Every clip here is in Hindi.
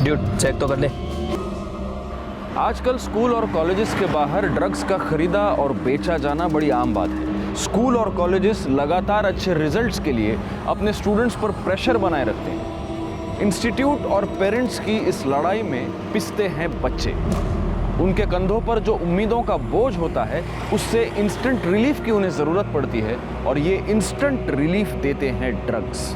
ड्यूड चेक तो कर ले। आजकल स्कूल और कॉलेजेस के बाहर ड्रग्स का खरीदा और बेचा जाना बड़ी आम बात है। स्कूल और कॉलेजेस लगातार अच्छे रिजल्ट्स के लिए अपने स्टूडेंट्स पर प्रेशर बनाए रखते हैं। इंस्टीट्यूट और पेरेंट्स की इस लड़ाई में पिसते हैं बच्चे। उनके कंधों पर जो उम्मीदों का बोझ होता है उससे इंस्टेंट रिलीफ की उन्हें ज़रूरत पड़ती है और ये इंस्टेंट रिलीफ देते हैं ड्रग्स।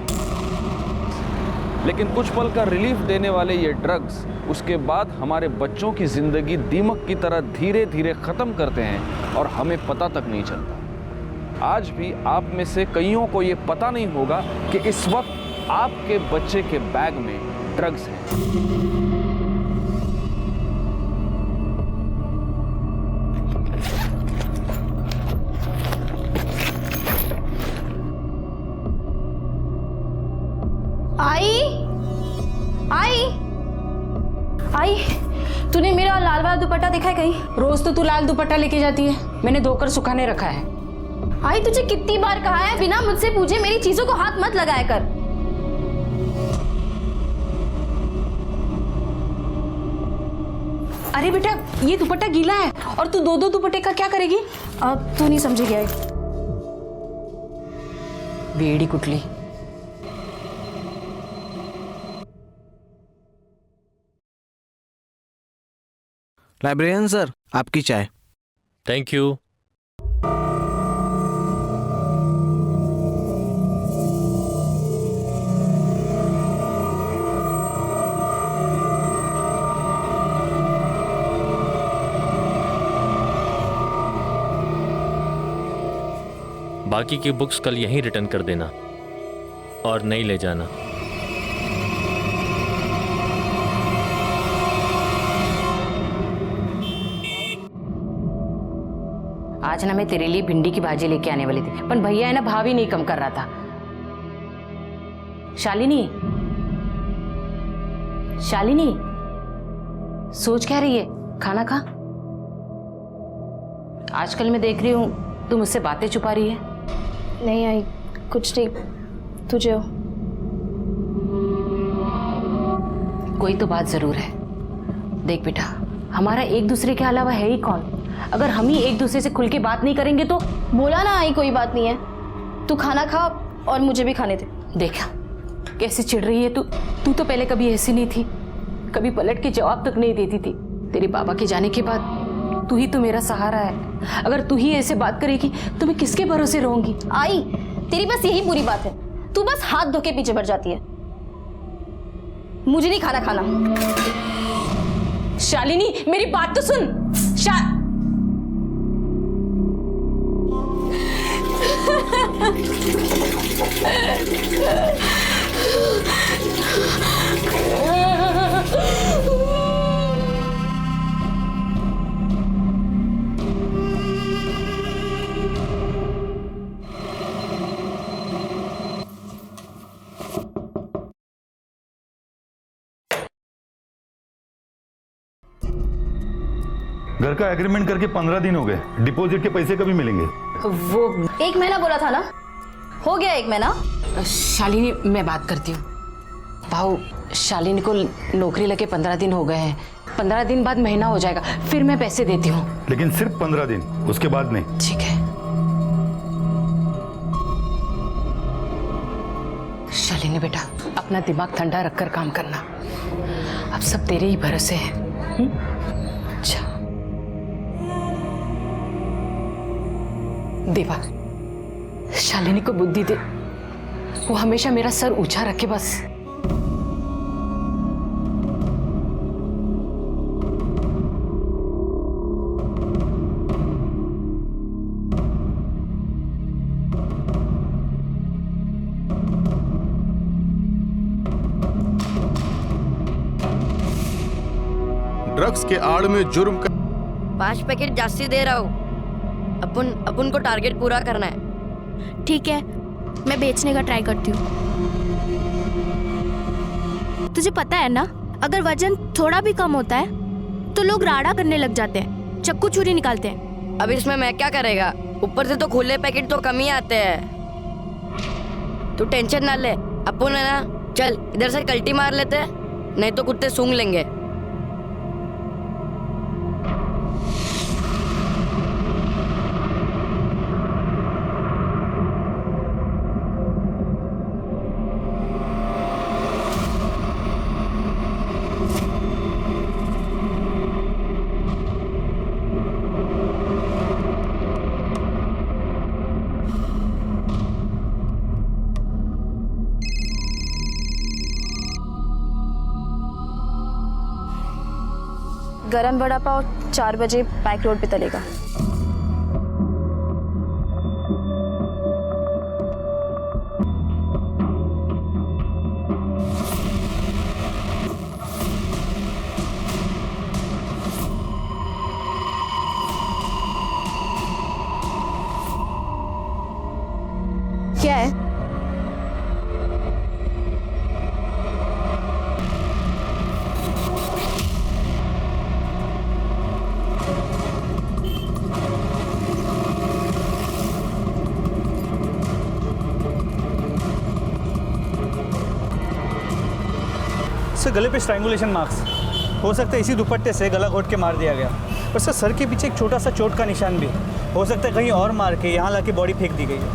लेकिन कुछ पल का रिलीफ देने वाले ये ड्रग्स उसके बाद हमारे बच्चों की ज़िंदगी दीमक की तरह धीरे धीरे ख़त्म करते हैं और हमें पता तक नहीं चलता। आज भी आप में से कईयों को ये पता नहीं होगा कि इस वक्त आपके बच्चे के बैग में ड्रग्स हैं। आई, तूने मेरा लाल वाला दुपट्टा देखा है कहीं? रोज तो तू लाल दुपट्टा लेके जाती है, मैंने धोकर सुखाने रखा है। आई, तुझे कितनी बार कहा है बिना मुझसे पूछे मेरी चीजों को हाथ मत लगाया कर। अरे बेटा, ये दुपट्टा गीला है और तू दो दुपट्टे का क्या करेगी? अब तू नहीं समझेगी आई। वेड़ी कुटली। लाइब्रेरियन सर, आपकी चाय। Thank you. बाकी की बुक्स कल यहीं रिटर्न कर देना और नहीं ले जाना। आज ना मैं तेरे लिए भिंडी की भाजी लेके आने वाली थी, पर भैया है ना भाव ही नहीं कम कर रहा था। शालिनी, शालिनी, सोच क्या रही है? खाना खा। आजकल मैं देख रही हूँ तू मुझसे बातें छुपा रही है। नहीं आई, कुछ नहीं, तुझे हो। कोई तो बात जरूर है। देख बेटा, हमारा एक दूसरे के अलावा है ही कौन? अगर हम ही एक दूसरे से खुल के बात नहीं करेंगे तो। बोला ना आई, कोई बात नहीं है। तू खाना खा और मुझे भी खाने दे। देखा कैसे चिढ़ रही है तू। तू तो पहले कभी ऐसी नहीं थी, कभी पलट के जवाब तक नहीं देती थी। तेरे पापा के जाने के बाद तू ही तो मेरा सहारा है। अगर तू ही ऐसे बात करेगी तो मैं किसके भरोसे रहूंगी? आई, तेरी बस यही पूरी बात है। तू बस हाथ धो के पीछे बढ़ जाती है। मुझे नहीं खाना खाना। शालिनी, मेरी बात तो सुन। घर का एग्रीमेंट करके 15 दिन हो गए, डिपॉजिट के पैसे कभी मिलेंगे? वो 1 महीना बोला था ना, हो गया 1 महीना। शालिनी, मैं बात करती हूँ। भाऊ, शालिनी को नौकरी लगे 15 दिन हो गए हैं। 15 दिन बाद महीना हो जाएगा, फिर मैं पैसे देती हूँ। लेकिन सिर्फ 15 दिन, उसके बाद नहीं। ठीक है। शालिनी बेटा, अपना दिमाग ठंडा रखकर काम करना। अब सब तेरे ही भरोसे है। अच्छा देवा, शालिनी को बुद्धि दे। वो हमेशा मेरा सर ऊंचा रखे बस। ड्रग्स के आड़ में जुर्म कर 5 पैकेट जास्ती दे रहा हूँ। अपन को टारगेट पूरा करना है। ठीक है, मैं बेचने का ट्राई करती हूँ। तुझे पता है ना, अगर वजन थोड़ा भी कम होता है तो लोग राड़ा करने लग जाते हैं, चाकू छुरी निकालते हैं। अब इसमें मैं क्या करेगा? ऊपर से तो खुले पैकेट तो कम ही आते हैं। तू टेंशन ना ले, अपन है ना, चल इधर से कल्टी मार लेते हैं, नहीं तो कुत्ते सूंघ लेंगे। गरम वड़ा पाव 4 बजे पैक रोड पे तलेगा। क्या है? सर गले पे स्ट्रैंगुलेशन मार्क्स हो सकता है, इसी दुपट्टे से गला घोट के मार दिया गया। और सर के पीछे एक छोटा सा चोट का निशान भी हो सकता है, कहीं और मार के यहाँ लाके बॉडी फेंक दी गई है।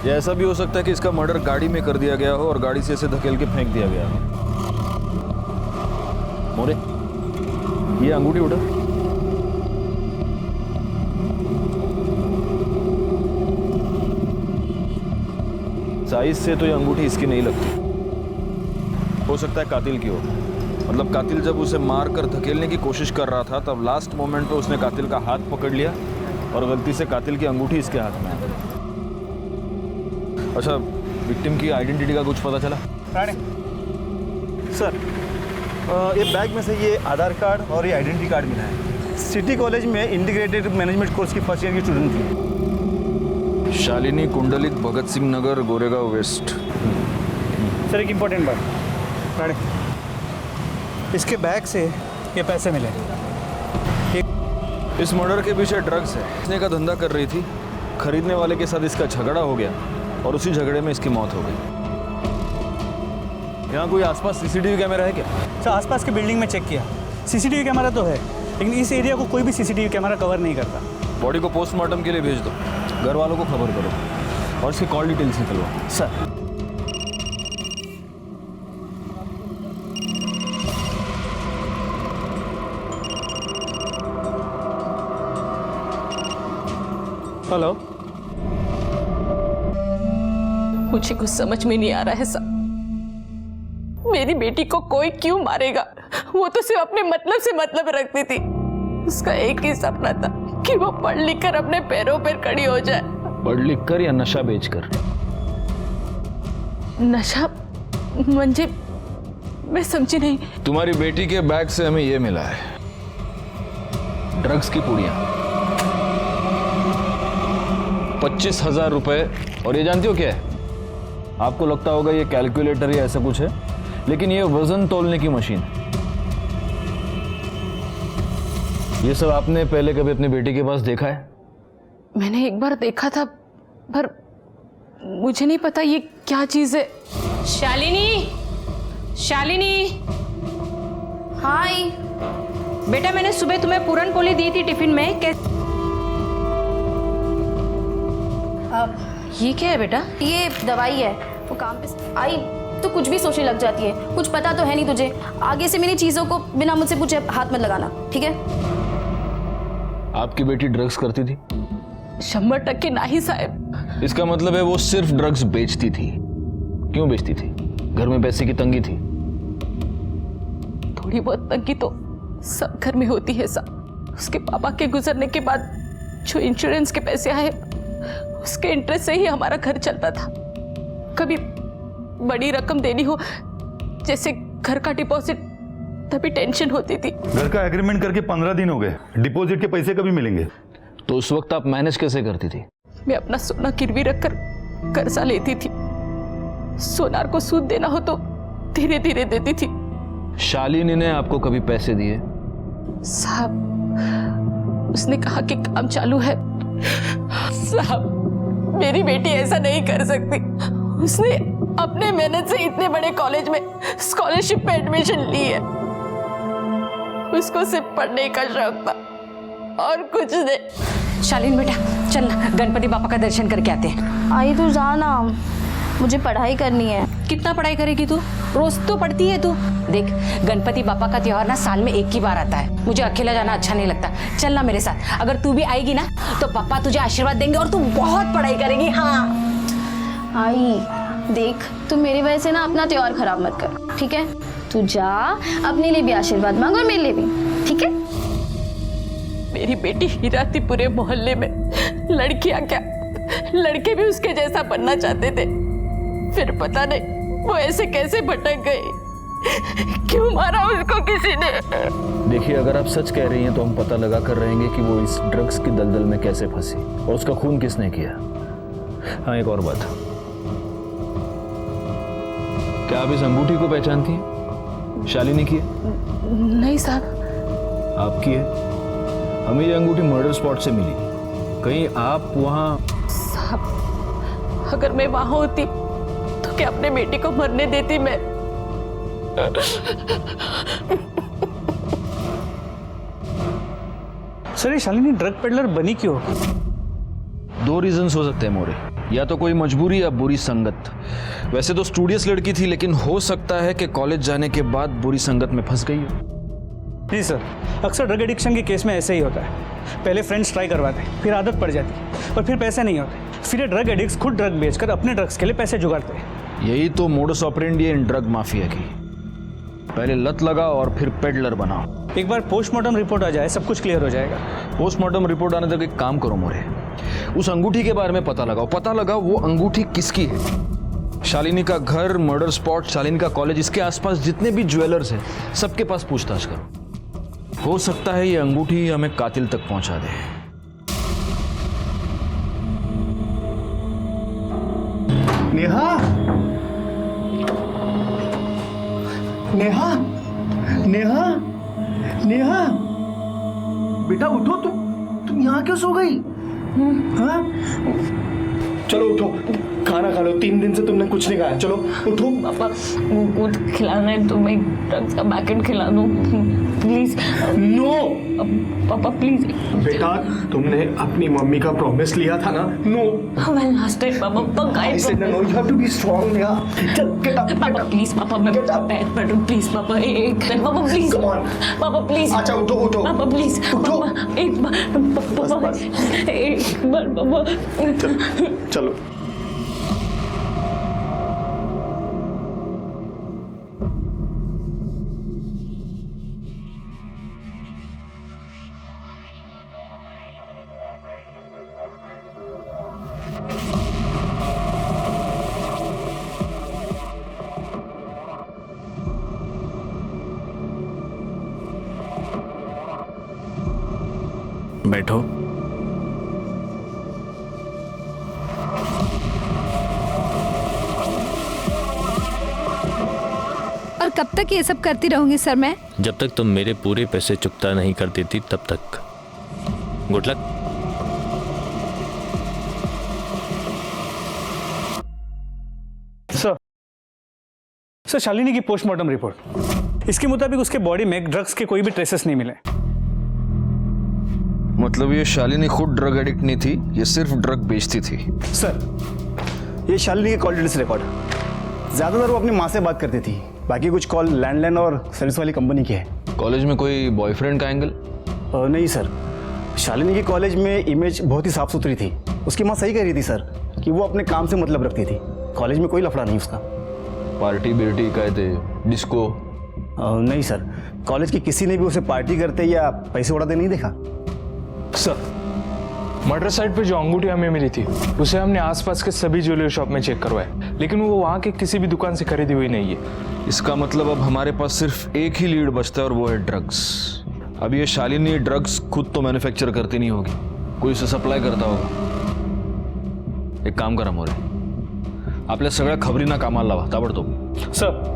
या ऐसा भी हो सकता है कि इसका मर्डर गाड़ी में कर दिया गया हो और गाड़ी से इसे धकेल के फेंक दिया गया हो। मोरे, ये अंगूठी उठा। साइज से तो ये अंगूठी इसकी नहीं लगती। हो सकता है कातिल की हो। मतलब कातिल जब उसे मार कर धकेलने की कोशिश कर रहा था तब लास्ट मोमेंट पे उसने कातिल का हाथ पकड़ लिया और गलती से कातिल की अंगूठी इसके हाथ में आ गई। अच्छा, विक्टिम की आइडेंटिटी का कुछ पता चला? राणे सर, ये बैग में से ये आधार कार्ड और ये आइडेंटिटी कार्ड मिला है। सिटी कॉलेज में इंटीग्रेटेड मैनेजमेंट कोर्स की फर्स्ट ईयर की स्टूडेंट थी। शालिनी कुंडलिक, भगत सिंह नगर, गोरेगांव वेस्ट। सर एक इम्पोर्टेंट बात, राणे इसके बैग से ये पैसे मिले। इस मर्डर के पीछे ड्रग्स है। बेचने का धंधा कर रही थी, खरीदने वाले के साथ इसका झगड़ा हो गया और उसी झगड़े में इसकी मौत हो गई। यहाँ कोई आसपास सीसीटीवी कैमरा है क्या? सर आसपास के बिल्डिंग में चेक किया, सीसीटीवी कैमरा तो है, लेकिन इस एरिया को कोई भी सीसीटीवी कैमरा कवर नहीं करता। बॉडी को पोस्टमार्टम के लिए भेज दो, घर वालों को खबर करो और इसकी कॉल डिटेल्स निकलवाओ। सर हेलो, मुझे कुछ समझ में नहीं आ रहा है साहब। मेरी बेटी को कोई क्यों मारेगा? वो तो सिर्फ अपने मतलब से मतलब रखती थी। उसका एक ही सपना था कि वो पढ़ लिख कर अपने पैरों पर खड़ी हो जाए। पढ़ लिख कर या नशा बेचकर? नशा म्हणजे मैं समझी नहीं। तुम्हारी बेटी के बैग से हमें ये मिला है, ड्रग्स की पुड़ियां, 25,000 रुपए। और ये जानती हो क्या है? आपको लगता होगा ये कैलकुलेटर या ऐसा कुछ है, लेकिन ये वजन तोलने की मशीन है। ये सब आपने पहले कभी अपनी बेटी के पास देखा है? मैंने एक बार देखा था, पर मुझे नहीं पता ये क्या चीज है। शालिनी, शालिनी। हाय बेटा, मैंने सुबह तुम्हें पूरन पोली दी थी टिफिन में। ये क्या है बेटा? ये दवाई है। वो काम पे आई तो कुछ भी सोचने लग जाती है। कुछ पता तो है नहीं तुझे। आगे से मेरी चीजों को बिना मुझसे पूछे हाथ मत लगाना, ठीक है? आपकी बेटी ड्रग्स करती थी? 100% नहीं साहब। इसका मतलब है वो सिर्फ ड्रग्स बेचती थी। क्यों बेचती थी? घर में पैसे की तंगी थी? थोड़ी बहुत तंगी तो सब घर में होती है साहब। उसके पापा के गुजरने के बाद जो इंश्योरेंस के पैसे आए, उसके इंटरेस्ट से ही हमारा घर चलता था। कभी बड़ी रकम देनी हो, जैसे घर का डिपॉजिट, तभी टेंशन होती थी। घर का एग्रीमेंट करके 15 दिन हो गए, डिपॉजिट के पैसे कभी मिलेंगे? तो उस वक्त आप मैनेज कैसे करती थी? मैं अपना सोना गिरवी रखकर कर्जा लेती थी। सोनार को सूद देना हो तो धीरे धीरे देती थी। शालिनी ने आपको कभी पैसे दिए? साहब, उसने कहा कि काम चालू है। साहब, मेरी बेटी ऐसा नहीं कर सकती। उसने अपने मेहनत से इतने बड़े कॉलेज में स्कॉलरशिप पे एडमिशन ली है। उसको सिर्फ पढ़ने का शौक था और कुछ नहीं। शालीन बेटा चल ना, गणपति बापा का दर्शन करके आते हैं। आई तू जा ना, मुझे पढ़ाई करनी है। कितना पढ़ाई करेगी तू? रोज तो पढ़ती है तू। देख, गणपति बापा का त्योहार ना साल में एक ही बार आता है। मुझे अकेला जाना अच्छा नहीं लगता। चल ना मेरे साथ। अगर तू भी आएगी ना तो पापा तुझे आशीर्वाद देंगे और तू बहुत पढ़ाई करेगी। हाँ आई देख, तू मेरी वजह से ना अपना त्योहार खराब मत कर, ठीक है? तू जा, अपने लिए भी आशीर्वाद मांग और मेरे लिए भी, ठीक है? मेरी बेटी हीरा थी, पूरे मोहल्ले में लड़कियां क्या लड़के भी उसके जैसा बनना चाहते थे। फिर पता नहीं वो ऐसे कैसे भटक गई, क्यों मारा उसको किसी ने। देखिए, अगर आप सच कह रही हैं तो हम पता लगा कर रहेंगे कि वो इस ड्रग्स की दलदल में कैसे फंसी और उसका खून किसने किया। हाँ, एक और बात, क्या आप इस अंगूठी को पहचानती हैं? शालिनी की है? नहीं साहब। आपकी है? हमें ये अंगूठी मर्डर स्पॉट से मिली। कहीं आप वहां? साहब, अगर मैं वहां होती तो क्या अपने बेटी को मरने देती मैं? सर, ये शालिनी ड्रग पेडलर बनी क्यों? दो रीजंस हो सकते हैं मोरे, या तो कोई मजबूरी या बुरी संगत। वैसे तो स्टूडियस लड़की थी, लेकिन हो सकता है कि कॉलेज जाने के बाद बुरी संगत में फंस गई हो। जी सर, अक्सर ड्रग एडिक्शन के केस में ऐसे ही होता है। पहले फ्रेंड्स ट्राई करवाते हैं, फिर आदत पड़ जाती है और फिर पैसे नहीं होते। फिर ये ड्रग एडिक्ट्स खुद ड्रग बेचकर अपने ड्रग्स के लिए पैसे जुगाड़ते हैं। यही तो मोडस ऑपरेंडी है इन ड्रग माफिया की। पहले लत लगाओ और फिर पेडलर बनाओ। एक बार पोस्टमार्टम रिपोर्ट आ जाए, सब कुछ क्लियर हो जाएगा। पोस्टमार्टम रिपोर्ट आने तक एक काम करो मोरे, उस अंगूठी के बारे में पता लगाओ वो अंगूठी किसकी है। शालिनी का घर, मर्डर स्पॉट, शालिनी का कॉलेज, इसके आसपास जितने भी ज्वेलर्स हैं सबके पास पूछताछ करो। हो सकता है ये अंगूठी हमें कातिल तक पहुंचा दे। नेहा, नेहा, नेहा, नेहा, बेटा उठो। तुम यहाँ क्यों सो गई? हाँ? चलो उठो, खाना खा लो। 3 दिन से तुमने कुछ नहीं खाया। चलो उठो। पापा, वो खिलाना है तो मैं ड्रग्स का पैकेट खिला दूं प्लीज। नो पापा प्लीज। बेटा, तुमने अपनी मम्मी का प्रॉमिस लिया था ना। नो, मैं लास्ट टाइम पापा I said no, you have to be strong, Neha. चल, get up, पापा प्लीज, पापा मैं पैर पड़ूं प्लीज। पापा एक पापा प्लीज, Come on. पापा प्लीज। अच्छा उठो। पापा प्लीज, उठो। पापा एक बार, पापा एक बार पापा। चलो। बैठो। और कब तक ये सब करती रहूंगी सर मैं? जब तक तुम मेरे पूरे पैसे चुकता नहीं कर देती तब तक। Good luck. सर, शालिनी की पोस्टमार्टम रिपोर्ट, इसके मुताबिक उसके बॉडी में ड्रग्स के कोई भी ट्रेसेस नहीं मिले। मतलब ये शालिनी खुद ड्रग एडिक्ट नहीं थी, ये सिर्फ ड्रग बेचती थी। सर, ये शालिनी के कॉल डिटेल्स रिकॉर्ड। ज़्यादातर वो अपनी माँ से बात करती थी, बाकी कुछ कॉल लैंडलाइन और सर्विस वाली कंपनी की है। कॉलेज में कोई बॉयफ्रेंड का एंगल? नहीं सर, शालिनी की कॉलेज में इमेज बहुत ही साफ सुथरी थी। उसकी माँ सही कह रही थी सर कि वो अपने काम से मतलब रखती थी। कॉलेज में कोई लफड़ा नहीं उसका। पार्टी बिर्टी कहते, डिस्को? नहीं सर, कॉलेज की किसी ने भी उसे पार्टी करते या पैसे उड़ाते नहीं देखा। सर, मर्डर साइट पे जो अंगूठी हमें मिली थी उसे हमने आसपास के सभी ज्वेलरी शॉप में चेक करवाया, लेकिन वो वहाँ के किसी भी दुकान से खरीदी हुई नहीं है। इसका मतलब अब हमारे पास सिर्फ एक ही लीड बचता है और वो है ड्रग्स। अब ये शालिनी ड्रग्स खुद तो मैन्युफैक्चर करती नहीं होगी, कोई उसे सप्लाई करता होगा। एक काम करा मोरे, आपल्या सगळ्या खबरींना कामाला लावा ताबडतोब। सर,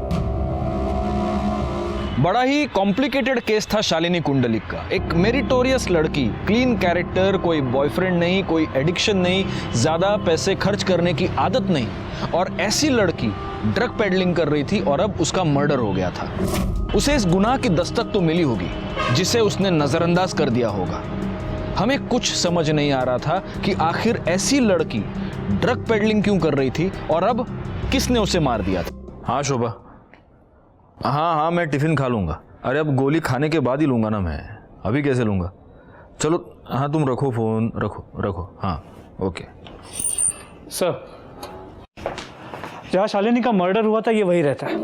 बड़ा ही कॉम्प्लिकेटेड केस था शालिनी कुंडलिक का। एक मेरिटोरियस लड़की, क्लीन कैरेक्टर, कोई बॉयफ्रेंड नहीं, कोई एडिक्शन नहीं, ज्यादा पैसे खर्च करने की आदत नहीं, और ऐसी लड़की ड्रग पेडलिंग कर रही थी और अब उसका मर्डर हो गया था। उसे इस गुनाह की दस्तक तो मिली होगी जिसे उसने नजरअंदाज कर दिया होगा। हमें कुछ समझ नहीं आ रहा था कि आखिर ऐसी लड़की ड्रग पेडलिंग क्यों कर रही थी और अब किसने उसे मार दिया था। हाँ शोभा, हाँ मैं टिफिन खा लूंगा। अरे अब गोली खाने के बाद ही लूंगा ना, मैं अभी कैसे लूंगा। चलो हाँ तुम रखो फोन, रखो हाँ ओके। सर, जहाँ शालिनी का मर्डर हुआ था ये वही रहता है।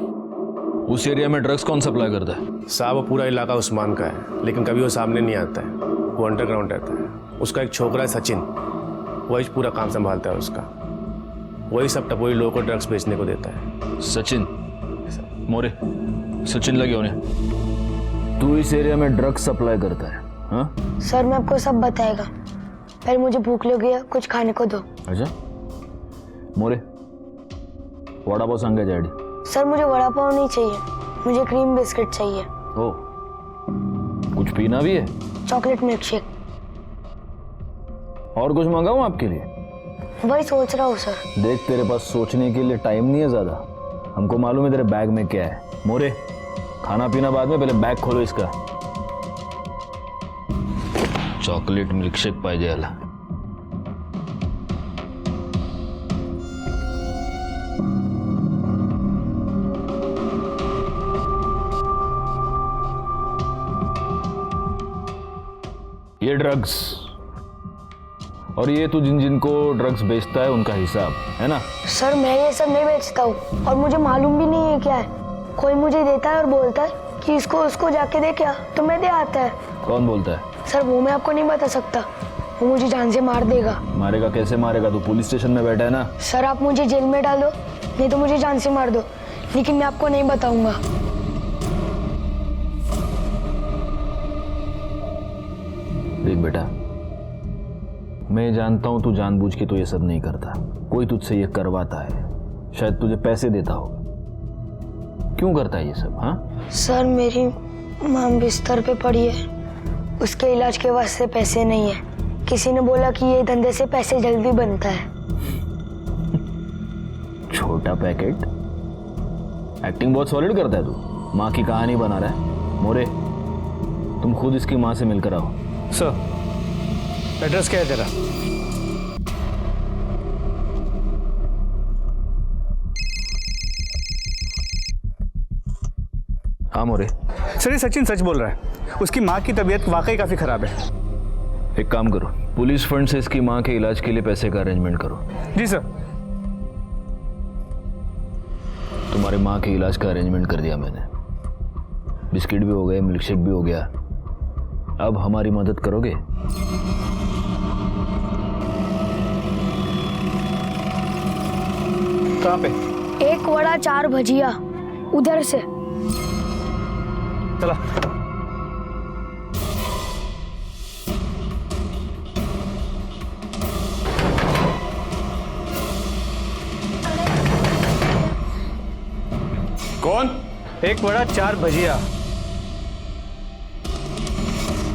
उस एरिया में ड्रग्स कौन सप्लाई करता है? साहब वो पूरा इलाका उस्मान का है, लेकिन कभी वो सामने नहीं आता है, वो अंडरग्राउंड रहता है। उसका एक छोकरा है सचिन, वही पूरा काम संभालता है उसका। वही सब टपोरी लोगों को ड्रग्स बेचने को देता है। सचिन मोरे, सचिन लगे होने। तू इस एरिया में ड्रग्स सप्लाई करता है? हाँ सर मैं आपको सब बताएगा, पहले मुझे भूख लगी है, कुछ खाने को दो। अच्छा मोरे, वड़ा पाव सांगे डैडी। सर मुझे वड़ा पाव नहीं चाहिए, मुझे क्रीम बिस्किट चाहिए। ओ, कुछ पीना भी है? Chocolate milk shake. और कुछ मंगाऊं आपके लिए? वही सोच रहा हूँ सर। देख तेरे पास सोचने के लिए टाइम नहीं है ज्यादा, हमको मालूम है तेरे बैग में क्या है। मोरे, खाना पीना बाद में, पहले बैग खोलो इसका। चॉकलेट मिल्क शेक पाहिजे याला। ये ड्रग्स, और ये तू जिन जिनको ड्रग्स बेचता है उनका हिसाब है ना? सर मैं ये सब नहीं बेचता हूँ और मुझे मालूम भी नहीं है क्या है। कोई मुझे देता है और बोलता है कि इसको उसको जाके दे, क्या तो मैं दे आता है। कौन बोलता है? सर वो मैं आपको नहीं बता सकता, वो मुझे जान से मार देगा। मारेगा? कैसे मारेगा? तू पुलिस स्टेशन में बैठा है ना। सर आप मुझे जेल में डाल दो, नहीं तो मुझे जान से मार दो, लेकिन मैं आपको नहीं बताऊंगा। देख बेटा, मैं जानता हूं तू जानबूझ के तो ये सब नहीं करता, कोई तुझसे ये करवाता है, शायद तुझे पैसे देता होगा। क्यों करता है ये सब? हाँ सर मेरी माँ बिस्तर पे पड़ी है, उसके इलाज के वास्ते पैसे नहीं है। किसी ने बोला कि ये धंधे से पैसे जल्दी बनता है। छोटा पैकेट, एक्टिंग बहुत सॉलिड करता है तू, माँ की कहानी बना रहा है। मोरे, तुम खुद इसकी माँ से मिलकर आओ। सर एड्रेस क्या है तेरा? हाँ मोरे। सर ये सचिन सच बोल रहा है, उसकी माँ की तबीयत वाकई काफी खराब है। एक काम करो, पुलिस फंड से इसकी माँ के इलाज के लिए पैसे का अरेंजमेंट करो। जी सर। तुम्हारी माँ के इलाज का अरेंजमेंट कर दिया मैंने, बिस्किट भी हो गए, मिल्क शेक भी हो गया। अब हमारी मदद करोगे? कहाँ पे? 1 वड़ा 4 भजिया, उधर से। चला। कौन? 1 वड़ा 4 भजिया।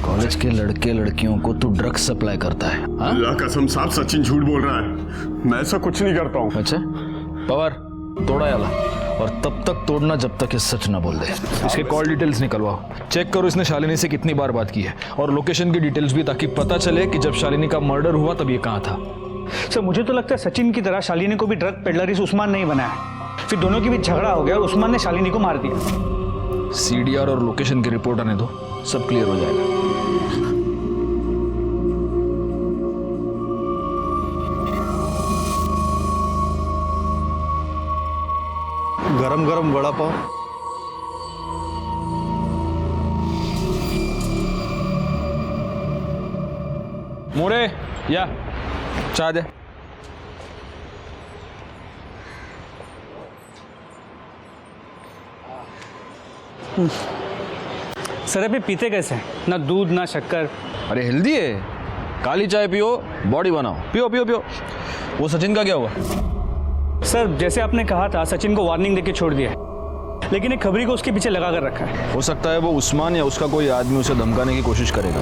कॉलेज के लड़के लड़कियों को तू ड्रग्स सप्लाई करता है? अल्लाह कसम साहब सचिन झूठ बोल रहा है, मैं ऐसा कुछ नहीं करता हूँ। अच्छा पवार, तोड़ा याला, और तब तक तोड़ना जब तक ये सच ना बोल दे। इसके कॉल डिटेल्स निकलवाओ, चेक करो इसने शालिनी से कितनी बार बात की है, और लोकेशन की डिटेल्स भी, ताकि पता चले कि जब शालिनी का मर्डर हुआ तब ये कहाँ था। सर मुझे तो लगता है सचिन की तरह शालिनी को भी ड्रग पेडलर इस उस्मान नहीं बनाया, फिर दोनों के बीच झगड़ा हो गया, उस्मान ने शालिनी को मार दिया। सीडीआर और लोकेशन की रिपोर्ट आने दो, सब क्लियर हो जाएगा। गरम गरम वड़ा पाव। मोरे, या चाय दे। सर अभी पीते कैसे हैं? ना दूध ना शक्कर। अरे हेल्दी है, काली चाय पियो, बॉडी बनाओ, पियो पियो पियो। वो सचिन का क्या हुआ? सर जैसे आपने कहा था, सचिन को वार्निंग देके छोड़ दिया है, लेकिन एक खबरी को उसके पीछे लगा कर रखा है। हो सकता है वो उस्मान या उसका कोई आदमी उसे धमकाने की कोशिश करेगा।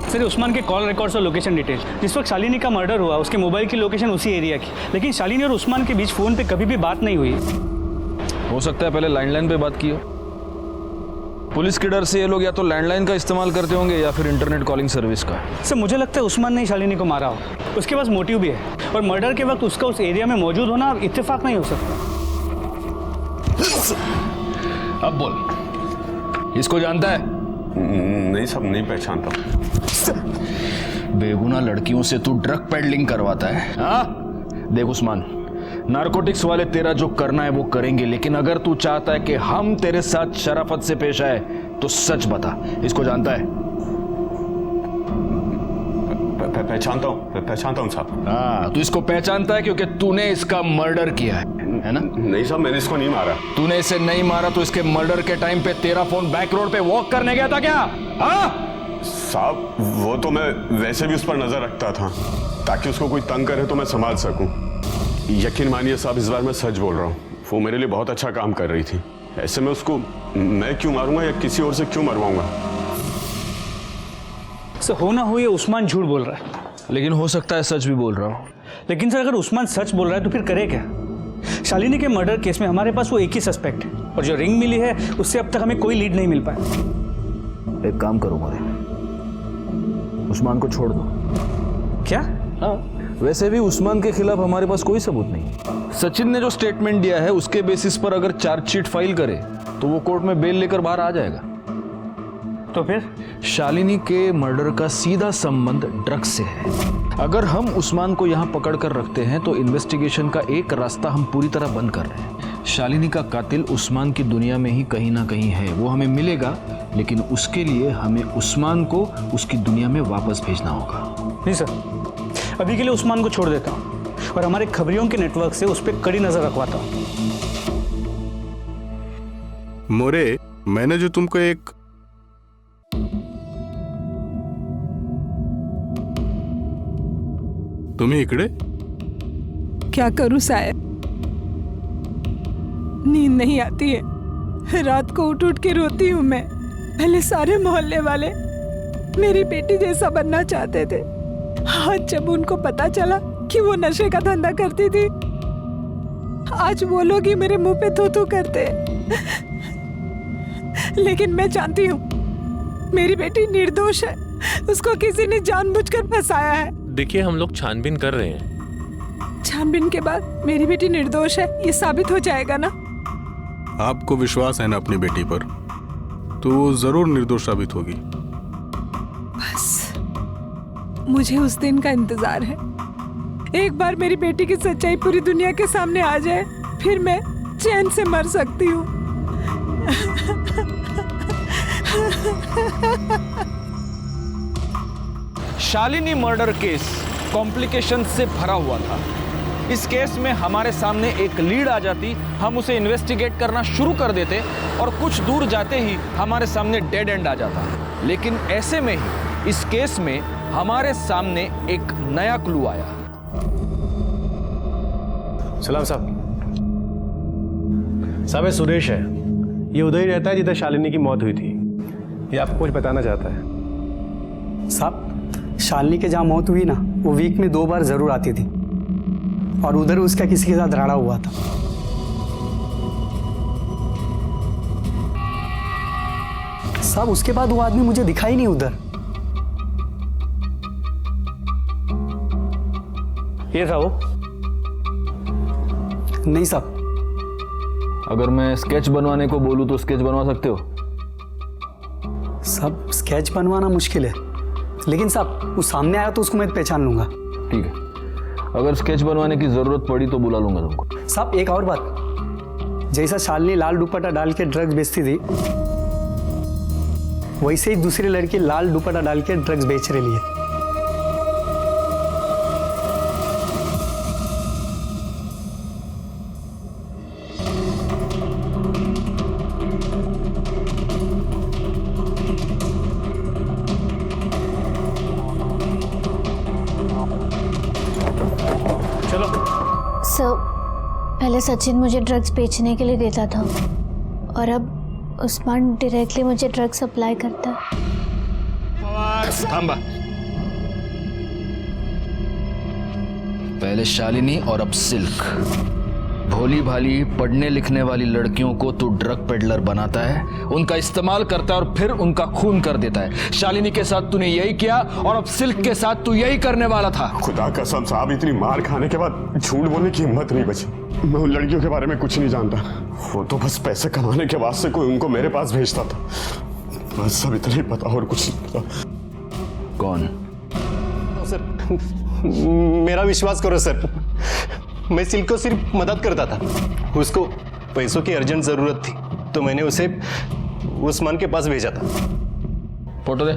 सर उस्मान के कॉल रिकॉर्ड्स और लोकेशन डिटेल, जिस वक्त शालिनी का मर्डर हुआ उसके मोबाइल की लोकेशन उसी एरिया की, लेकिन शालिनी और उस्मान के बीच फ़ोन पे कभी भी बात नहीं हुई। हो सकता है पहले लैंडलाइन पे बात की हो। पुलिस के डर से ये लोग या तो लैंडलाइन का इस्तेमाल करते होंगे या फिर इंटरनेट कॉलिंग सर्विस का। सर मुझे लगता है उस्मान ने शालिनी को मारा हो, उसके पास मोटिव भी है और मर्डर के वक्त उसका उस एरिया में मौजूद होना इत्तेफाक नहीं हो सकता। अब बोल, इसको जानता है? नहीं सब नहीं पहचानता। बेगुनाह लड़कियों से तू ड्रग पेडलिंग करवाता है? हाँ देख उस्मान, नारकोटिक्स वाले तेरा जो करना है वो करेंगे, लेकिन अगर तू चाहता है कि हम तेरे साथ शराफत से पेश आए तो सच बता, इसको जानता है? पहचानता हूँ साहब। हाँ तू इसको पहचानता है क्योंकि तूने इसका मर्डर किया है ना? नहीं साहब मैंने इसको नहीं मारा। तूने इसे नहीं मारा तो इसके मर्डर के टाइम पे तेरा फोन बैक रोड पे वॉक करने गया था क्या? हाँ साहब वो तो मैं वैसे भी उस पर नजर रखता था ताकि उसको कोई तंग करे तो मैं संभाल सकूं। यकीन मानिए साहब इस बार मैं सच बोल रहा हूँ, वो मेरे लिए बहुत अच्छा काम कर रही थी, ऐसे में उसको मैं क्यों मारूंगा या किसी और से क्यों मरवाऊंगा? सर हो ना हो ये उस्मान झूठ बोल रहा है, लेकिन हो सकता है सच भी बोल रहा हूँ। लेकिन सर अगर उस्मान सच बोल रहा है तो फिर करे क्या? शालिनी के मर्डर केस में हमारे पास वो एक ही सस्पेक्ट है और जो रिंग मिली है उससे अब तक हमें कोई लीड नहीं मिल पाया। एक काम करो मोरे, उस्मान को छोड़ दो। क्या? हाँ वैसे भी उस्मान के खिलाफ हमारे पास कोई सबूत नहीं। सचिन ने जो स्टेटमेंट दिया है उसके बेसिस पर अगर चार्जशीट फाइल करे तो वो कोर्ट में बेल लेकर बाहर आ जाएगा। तो फिर शालिनी के मर्डर का सीधा संबंध ड्रग्स से है। अगर हम उस्मान को यहाँ पकड़ कर रखते हैं तो इन्वेस्टिगेशन का एक रास्ता हम पूरी तरह बंद कर रहे हैं। शालिनी का कातिल उस्मान की दुनिया में ही कहीं ना कहीं है, वो हमें मिलेगा, लेकिन उसके लिए हमें उस्मान को उसकी दुनिया में वापस भेजना होगा। नहीं सर, अभी के लिए उस्मान को छोड़ देता हूँ और हमारे खबरियों के नेटवर्क से उस पर कड़ी नजर रखवाता हूँ। मोरे मैंने जो तुमको एक तुम्हें इकड़े क्या करूं साहब, नींद नहीं आती है, रात को उठ उठ के रोती हूं मैं। पहले सारे मोहल्ले वाले मेरी बेटी जैसा बनना चाहते थे, आज जब उनको पता चला कि वो नशे का धंधा करती थी, आज वो लोग ही मेरे मुंह पे थू थू करते। लेकिन मैं जानती हूँ मेरी बेटी निर्दोष है, उसको किसी ने जानबूझकर फंसाया है। देखिए हम लोग छानबीन कर रहे हैं। छानबीन के बाद मेरी बेटी निर्दोष है ये साबित हो जाएगा ना? आपको विश्वास है ना अपनी बेटी पर, तो वो जरूर निर्दोष साबित होगी। बस मुझे उस दिन का इंतजार है। एक बार मेरी बेटी की सच्चाई पूरी दुनिया के सामने आ जाए, फिर मैं चैन से मर सकती हूँ। शालिनी मर्डर केस कॉम्प्लिकेशन से भरा हुआ था। इस केस में हमारे सामने एक लीड आ जाती, हम उसे इन्वेस्टिगेट करना शुरू कर देते और कुछ दूर जाते ही हमारे सामने डेड एंड आ जाता। लेकिन ऐसे में ही इस केस में हमारे सामने एक नया क्लू आया। सलाम साहब। साहब ये सुरेश है, ये उधर ही रहता है जिधर शालिनी की मौत हुई थी, ये आपको कुछ बताना चाहता है। साहब शालिनी के जहाँ मौत हुई ना, वो वीक में 2 बार जरूर आती थी और उधर उसका किसी के साथ झगड़ा हुआ था। साहब उसके बाद वो आदमी मुझे दिखा ही नहीं उधर। ये था वो? नहीं साहब। अगर मैं स्केच बनवाने को बोलूं तो स्केच बनवा सकते हो? साहब स्केच बनवाना मुश्किल है, लेकिन साहब वो सामने आया तो उसको मैं पहचान लूंगा। ठीक है, अगर स्केच बनवाने की जरूरत पड़ी तो बुला लूंगा तुमको। साहब एक और बात, जैसा शालिनी लाल दुपट्टा डाल के ड्रग्स बेचती थी, वैसे ही दूसरी लड़की लाल दुपट्टा डाल के ड्रग्स बेच रही है। सर पहले सचिन मुझे ड्रग्स बेचने के लिए देता था और अब उस्मान डायरेक्टली मुझे ड्रग्स सप्लाई करता है। थांबा। पहले शालिनी और अब सिल्क। भोली भाली पढ़ने लिखने वाली लड़कियों को तू ड्रग पेडलर बनाता है, उनका इस्तेमाल करता है और फिर उनका खून कर देता है। शालिनी के साथ तूने यही किया और अब सिल्क के साथ तू यही करने वाला था। खुदा कसम साहब, इतनी मार खाने के बाद झूठ बोलने की हिम्मत नहीं बची। मैं उन लड़कियों के बारे में कुछ नहीं जानता। वो तो बस पैसे कमाने के वास्ते कोई उनको मेरे पास भेजता था। बस सब इतना ही पता और कुछ नहीं पता। कौन? सर मेरा विश्वास करो सर, मैं सिल्क को सिर्फ मदद करता था। उसको पैसों की अर्जेंट जरूरत थी तो मैंने उसे उस्मान के पास भेजा था। फोटो दे।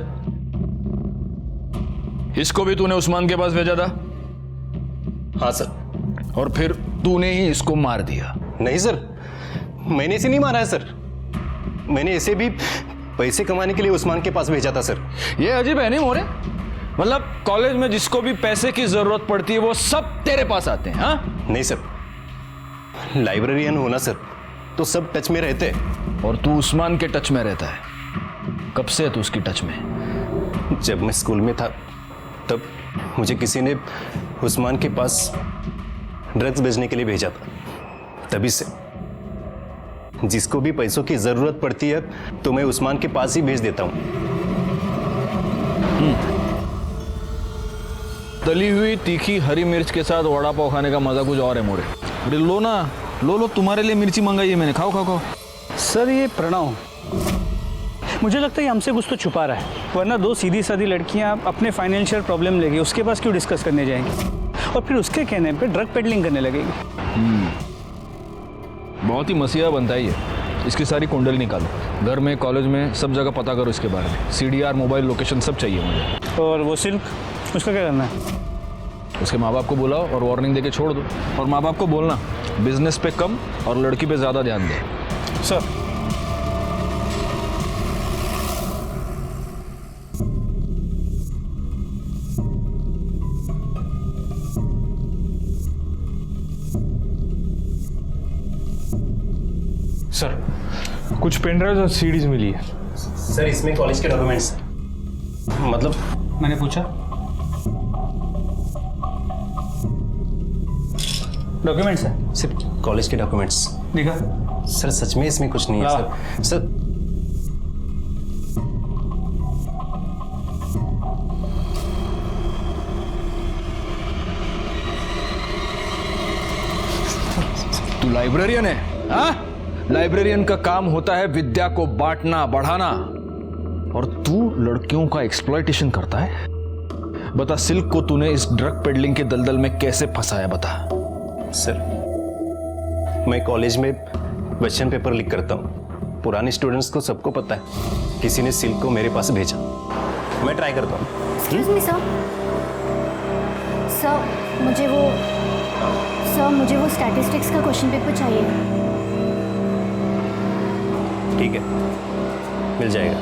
इसको भी तूने उस्मान के पास भेजा था? हाँ सर। और फिर तूने ही इसको मार दिया? नहीं सर, मैंने इसे नहीं मारा है सर। मैंने इसे भी पैसे कमाने के लिए उस्मान के पास भेजा था सर। ये अजीब है नहीं मोरे? मतलब कॉलेज में जिसको भी पैसे की जरूरत पड़ती है वो सब तेरे पास आते हैं? हाँ नहीं सर, लाइब्रेरियन होना सर तो सब टच में रहते हैं। और तू उस्मान के टच में रहता है? कब से है तू उसकी टच में? जब मैं स्कूल में था तब मुझे किसी ने उस्मान के पास ड्रग्स बेचने के लिए भेजा था। तभी से जिसको भी पैसों की जरूरत पड़ती है तो मैं उस्मान के पास ही भेज देता हूं। तली हुई तीखी हरी मिर्च के साथ वड़ा पाव खाने का मजा कुछ और है मोरे। अरे लो ना, लो तुम्हारे लिए मिर्ची मंगाई है मैंने, खाओ खाओ खाओ। सर ये प्रणव, मुझे लगता है हमसे कुछ तो छुपा रहा है, वरना दो सीधी सादी लड़कियां अपने फाइनेंशियल प्रॉब्लम लेके उसके पास क्यों डिस्कस करने जाएंगी और फिर उसके कहने पे ड्रग पेडलिंग करने लगेगी। बहुत ही मसीहा बनता है ये। इसकी सारी कुंडली निकालो, घर में कॉलेज में सब जगह पता करो इसके बारे में। CDR मोबाइल लोकेशन सब चाहिए मुझे। और वो सिल्क, उसका क्या करना है? उसके माँ बाप को बुलाओ और वार्निंग देके छोड़ दो। और माँ बाप को बोलना बिजनेस पे कम और लड़की पे ज्यादा ध्यान दे। सर सर कुछ पेन ड्राइव और सीडीज मिली है। सर इसमें कॉलेज के डॉक्यूमेंट्स, मतलब मैंने पूछा डॉक्यूमेंट्स है? सिर्फ कॉलेज के डॉक्यूमेंट्स। देखा सर सच में इसमें कुछ नहीं है सर। सर तू लाइब्रेरियन है? हाँ, लाइब्रेरियन का काम होता है विद्या को बांटना बढ़ाना, और तू लड़कियों का एक्सप्लॉयटेशन करता है। बता सिल्क को तूने इस ड्रग पेडलिंग के दलदल में कैसे फंसाया, बता। सर मैं कॉलेज में क्वेश्चन पेपर लीक करता हूँ। पुराने स्टूडेंट्स को सबको पता है किसी ने सिल्क को मेरे पास भेजा। मैं ट्राई करता हूँ। एक्सक्यूज मी सर, मुझे वो स्टैटिस्टिक्स का क्वेश्चन पेपर चाहिए। ठीक है, मिल जाएगा।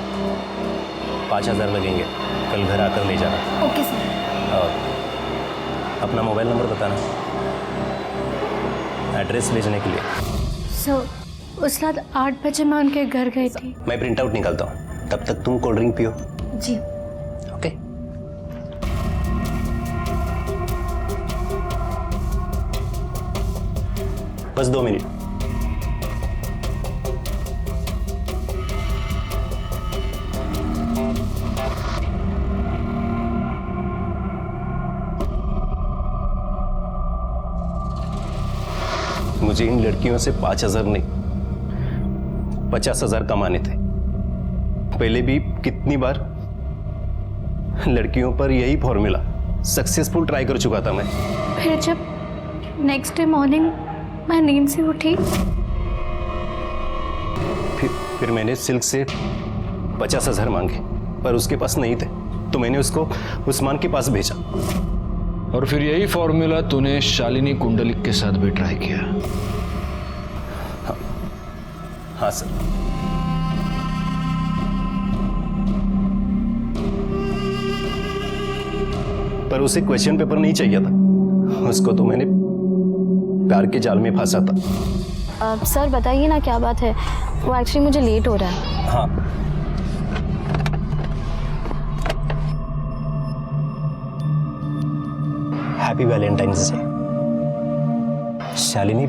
5000 लगेंगे, कल घर आकर ले जाना। Okay sir. और अपना मोबाइल नंबर बताना, एड्रेस भेजने के लिए। सर उस रात 8 बजे मैं उनके घर गई थी। मैं प्रिंट आउट निकालता हूँ, तब तक तुम कोल्ड ड्रिंक पियो। जी ओके। बस 2 मिनट। मुझे इन लड़कियों से 5000 नहीं 50,000 कमाने थे। पहले भी कितनी बार लड़कियों पर यही फॉर्मूला सक्सेसफुल ट्राई कर चुका था मैं। फिर जब नेक्स्ट डे मॉर्निंग मैं नींद से उठी, फिर मैंने सिल्क से 50,000 मांगे, पर उसके पास नहीं थे, तो मैंने उसको उस्मान के पास भेजा। और फिर यही फॉर्मूला तूने शालिनी कुंडलिक के साथ भी ट्राई किया? हाँ सर। पर उसे क्वेश्चन पेपर नहीं चाहिए था, उसको तो मैंने प्यार के जाल में फंसा था। सर बताइए ना क्या बात है, वो एक्चुअली मुझे लेट हो रहा है। हाँ, हैप्पी वैलेंटाइंस डे। शालिनी,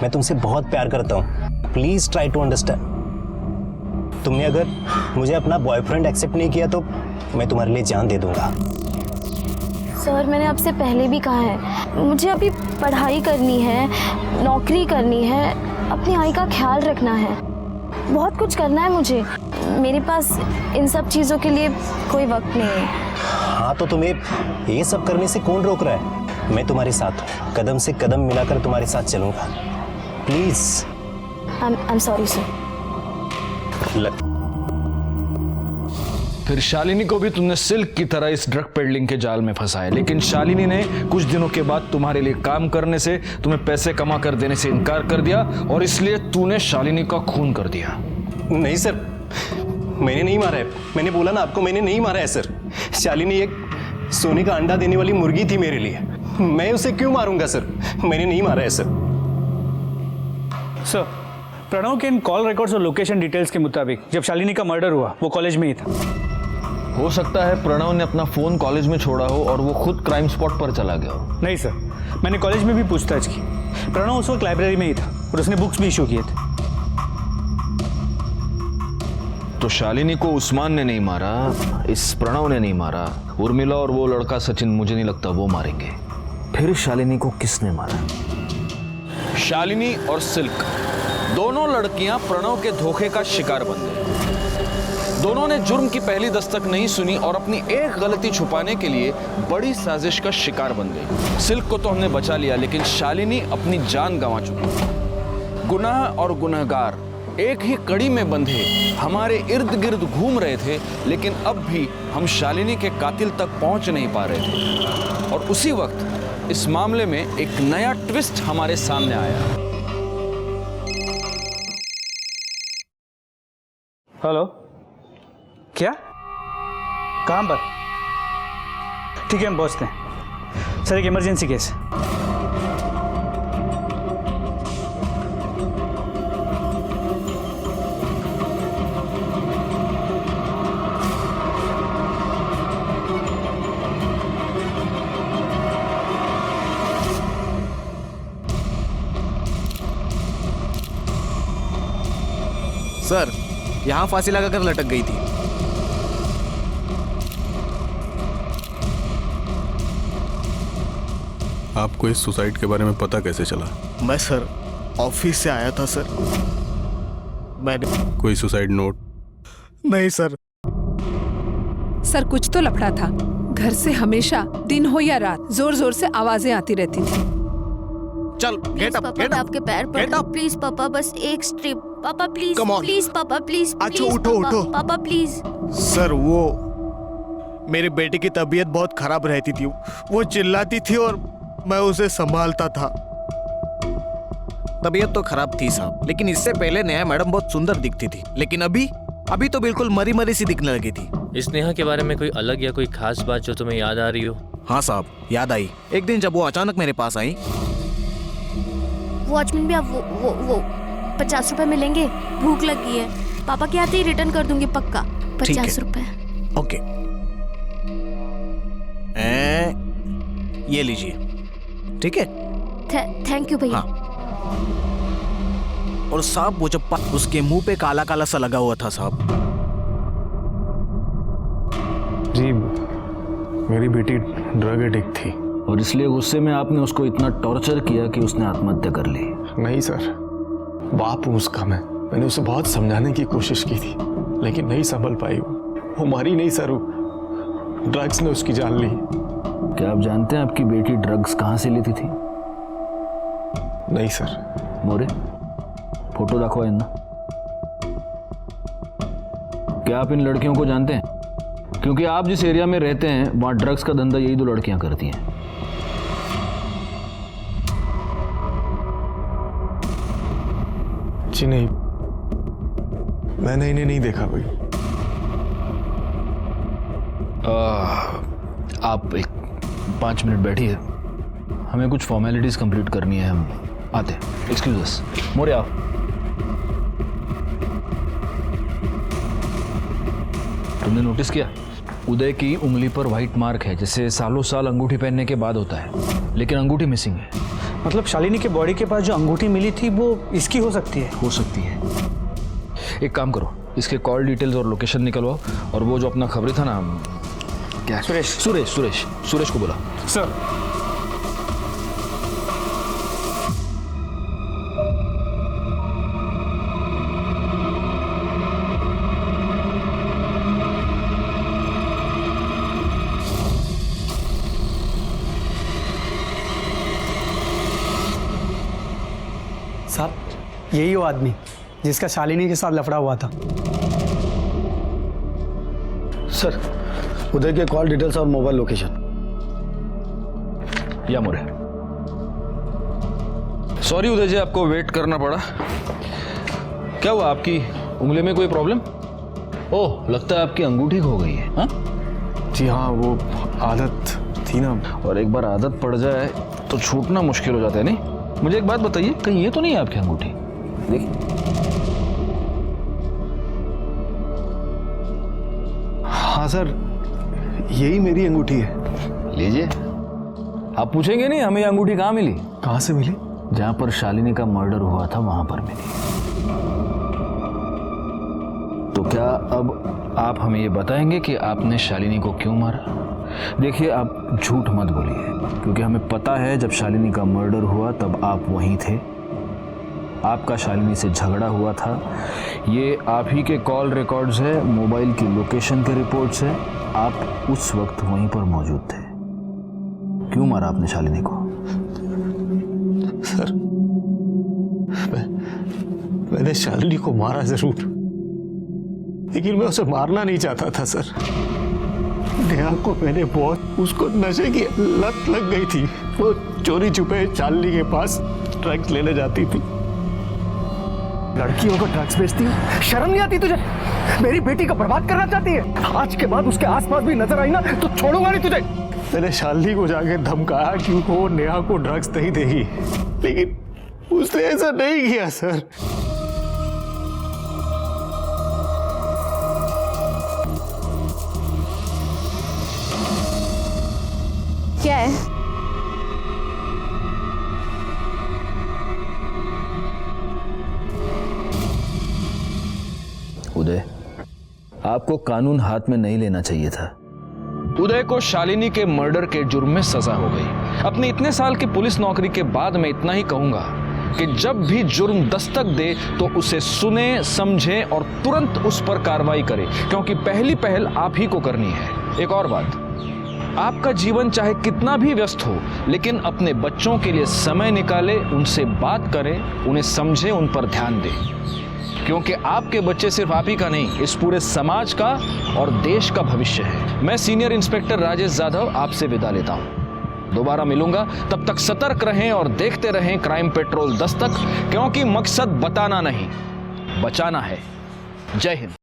मैं तुमसे बहुत प्यार करता हूँ, प्लीज ट्राई टू अंडरस्टैंड। तुमने अगर मुझे अपना बॉयफ्रेंड एक्सेप्ट नहीं किया तो मैं तुम्हारे लिए जान दे दूंगा। सर, मैंने आपसे पहले भी कहा है, मुझे अभी पढ़ाई करनी है, नौकरी करनी है, अपनी आई का ख्याल रखना है, बहुत कुछ करना है मुझे। मेरे पास इन सब चीज़ों के लिए कोई वक्त नहीं है। हाँ, तो तुम्हें ये सब करने से कौन रोक रहा है? मैं तुम्हारे साथ हूँ, कदम से कदम मिलाकर तुम्हारे साथ चलूंगा। Please. I am sorry sir. फिर शालिनी को भी तुमने सिल्क की तरह इस ड्रग पेडलिंग के जाल में फंसाया, लेकिन शालिनी ने कुछ दिनों के बाद तुम्हारे लिए काम करने से, तुम्हें पैसे कमा कर देने से इनकार कर दिया और इसलिए तूने शालिनी का खून कर दिया। नहीं सर, मैंने नहीं मारा है। मैंने बोला ना आपको, मैंने नहीं मारा है सर। शालिनी एक सोने का अंडा देने वाली मुर्गी थी मेरे लिए, मैं उसे क्यों मारूंगा सर? मैंने नहीं मारा है सर। सर, प्रणव के इन कॉल रिकॉर्ड्स और लोकेशन डिटेल्स के मुताबिक जब शालिनी का मर्डर हुआ वो कॉलेज में ही था। हो सकता है प्रणव ने अपना फोन कॉलेज में छोड़ा हो और वो खुद क्राइम स्पॉट पर चला गया हो। नहीं सर, मैंने कॉलेज में भी पूछताछ की, प्रणव उस वक्त लाइब्रेरी में ही था और उसने बुक्स भी इशू किए थे। तो शालिनी को उस्मान ने नहीं मारा, इस प्रणव ने नहीं मारा, उर्मिला और वो लड़का सचिन मुझे नहीं लगता वो मारेंगे। फिर शालिनी को किसने मारा? शालिनी और सिल्क दोनों लड़कियां प्रणव के धोखे का शिकार बन गई। दोनों ने जुर्म की पहली दस्तक नहीं सुनी और अपनी एक गलती छुपाने के लिए बड़ी साजिश का शिकार बन गई। सिल्क को तो हमने बचा लिया, लेकिन शालिनी अपनी जान गंवा चुकी। गुनाह और गुनहगार एक ही कड़ी में बंधे हमारे इर्द गिर्द घूम रहे थे, लेकिन अब भी हम शालिनी के कातिल तक पहुंच नहीं पा रहे थे। और उसी वक्त इस मामले में एक नया ट्विस्ट हमारे सामने आया। हेलो, क्या? कहाँ पर? ठीक है, हम पहुँचते हैं। सर, एक इमरजेंसी केस है। सर, यहाँ फांसी लगाकर लटक गई थी। आपको इस सुसाइड के बारे में पता कैसे चला? मैं सर ऑफिस से आया था सर। मैंने कोई सुसाइड नोट? नहीं सर। सर, कुछ तो लफड़ा था। घर से हमेशा दिन हो या रात जोर जोर से आवाजें आती रहती थी। चल, गेट अप, गेट अप, आपके पैर गेट पर अप। प्लीज पापा, बस एक स्ट्रिप पापा, प्लीज Come on. प्लीज पापा, प्लीज अच्छा, प्लीज उठो, पापा, उठो। पापा प्लीज। सर, वो मेरी बेटी की तबीयत बहुत खराब रहती थी, वो चिल्लाती थी और मैं उसे संभालता था। तबीयत तो खराब थी साहब, लेकिन इससे पहले नेहा मैडम बहुत सुंदर दिखती थी, लेकिन अभी तो बिल्कुल मरी मरी सी दिखने लगी थी। इस नेहा के बारे में कोई अलग या कोई खास बात जो तुम्हें याद आ रही हो? हाँ साहब, याद आई। एक दिन जब वो अचानक मेरे पास आई। वॉचमैन भी, आप वो 50 रुपए मिलेंगे, भूख लगी है। पापा के आते ही रिटर्न कर दूंगी पक्का। 50 रुपए। ओके, ये लीजिए। ठीक है, थैंक यू भैया। हाँ। और साहब, वो जब उसके मुंह पे काला काला सा लगा हुआ था साहब। जी, मेरी बेटी ड्रग एडिक्ट थी और इसलिए गुस्से में आपने उसको इतना टॉर्चर किया कि उसने आत्महत्या कर ली। नहीं सर, बाप हूँ उसका मैंने उसे बहुत समझाने की कोशिश की थी, लेकिन नहीं संभल पाई। वो मारी नहीं सर, ड्रग्स ने उसकी जान ली। क्या आप जानते हैं आपकी बेटी ड्रग्स कहाँ से लेती थी? नहीं सर। मोरे, फोटो दाखवा इन्ना। क्या आप इन लड़कियों को जानते हैं? क्योंकि आप जिस एरिया में रहते हैं वहां ड्रग्स का धंधा यही दो लड़कियां करती हैं। जी नहीं, मैंने इन्हें नहीं देखा भाई। आप एक 5 मिनट बैठिए, हमें कुछ फॉर्मेलिटीज कंप्लीट करनी है, हम आते हैं। एक्सक्यूज अस। मोरे आओ। तुमने नोटिस किया उदय की उंगली पर व्हाइट मार्क है, जैसे सालों साल अंगूठी पहनने के बाद होता है, लेकिन अंगूठी मिसिंग है। मतलब शालिनी के बॉडी के पास जो अंगूठी मिली थी वो इसकी हो सकती है? हो सकती है। एक काम करो, इसके कॉल डिटेल्स और लोकेशन निकलवाओ, और वो जो अपना खबरी था ना, क्या, सुरेश को बुला। सर। साहब, यही वो आदमी जिसका शालिनी के साथ लफड़ा हुआ था। सर, उदय के कॉल डिटेल्स और मोबाइल लोकेशन। या मोरे। सॉरी उदय जी, आपको वेट करना पड़ा। क्या हुआ, आपकी उंगली में कोई प्रॉब्लम? ओह, लगता है आपकी अंगूठी खो गई है। हाँ जी हाँ, वो आदत थी ना, और एक बार आदत पड़ जाए तो छूटना मुश्किल हो जाता है। नहीं, मुझे एक बात बताइए, कहीं ये तो नहीं है आपकी अंगूठी? देखिए। हाँ सर, यही मेरी अंगूठी है। लीजिए। आप पूछेंगे नहीं हमें ये अंगूठी कहाँ मिली? कहाँ से मिली? जहाँ पर शालिनी का मर्डर हुआ था वहां पर मिली। तो क्या अब आप हमें ये बताएंगे कि आपने शालिनी को क्यों मारा? देखिए, आप झूठ मत बोलिए, क्योंकि हमें पता है जब शालिनी का मर्डर हुआ तब आप वहीं थे। आपका शालिनी से झगड़ा हुआ था। ये आप ही के कॉल रिकॉर्ड्स है, मोबाइल की लोकेशन के रिपोर्ट्स है। आप उस वक्त वहीं पर मौजूद थे। क्यों मारा आपने शालिनी को? सर, मैंने शालिनी को मारा जरूर, लेकिन मैं उसे मारना नहीं चाहता था सर। नेहा को मैंने बहुत, उसको नशे की लत लग गई थी। वो चोरी छुपे शालिनी के पास ड्रग्स लेने जाती थी। लड़कियों को ड्रग्स बेचती है, शर्म नहीं आती तुझे? मेरी बेटी को बर्बाद करना चाहती है? आज के बाद उसके आसपास भी नजर आई ना तो छोड़ूंगा नहीं तुझे। मैंने शालिनी को जाके धमकाया कि वो नेहा को ड्रग्स नहीं देगी, लेकिन उसने ऐसा नहीं किया सर। क्या है? उदय, आपको कानून हाथ में नहीं लेना चाहिए था। उदय को शालिनी के मर्डर के जुर्म में सजा हो गई। अपने इतने साल की पुलिस नौकरी के बाद मैं इतना ही कहूंगा कि जब भी जुर्म दस्तक दे तो उसे सुने, समझे और तुरंत उस पर कार्रवाई करे, क्योंकि पहली पहल आप ही को करनी है। एक और बात, आपका जीवन चाहे कितना भी व्यस्त हो, लेकिन अपने बच्चों के लिए समय निकाले, उनसे बात करें, उन्हें समझें, उन पर ध्यान दें, क्योंकि आपके बच्चे सिर्फ आप ही का नहीं, इस पूरे समाज का और देश का भविष्य है। मैं सीनियर इंस्पेक्टर राजेश जाधव आपसे विदा लेता हूं। दोबारा मिलूंगा, तब तक सतर्क रहें और देखते रहें क्राइम पेट्रोल दस्तक, क्योंकि मकसद बताना नहीं, बचाना है। जय हिंद।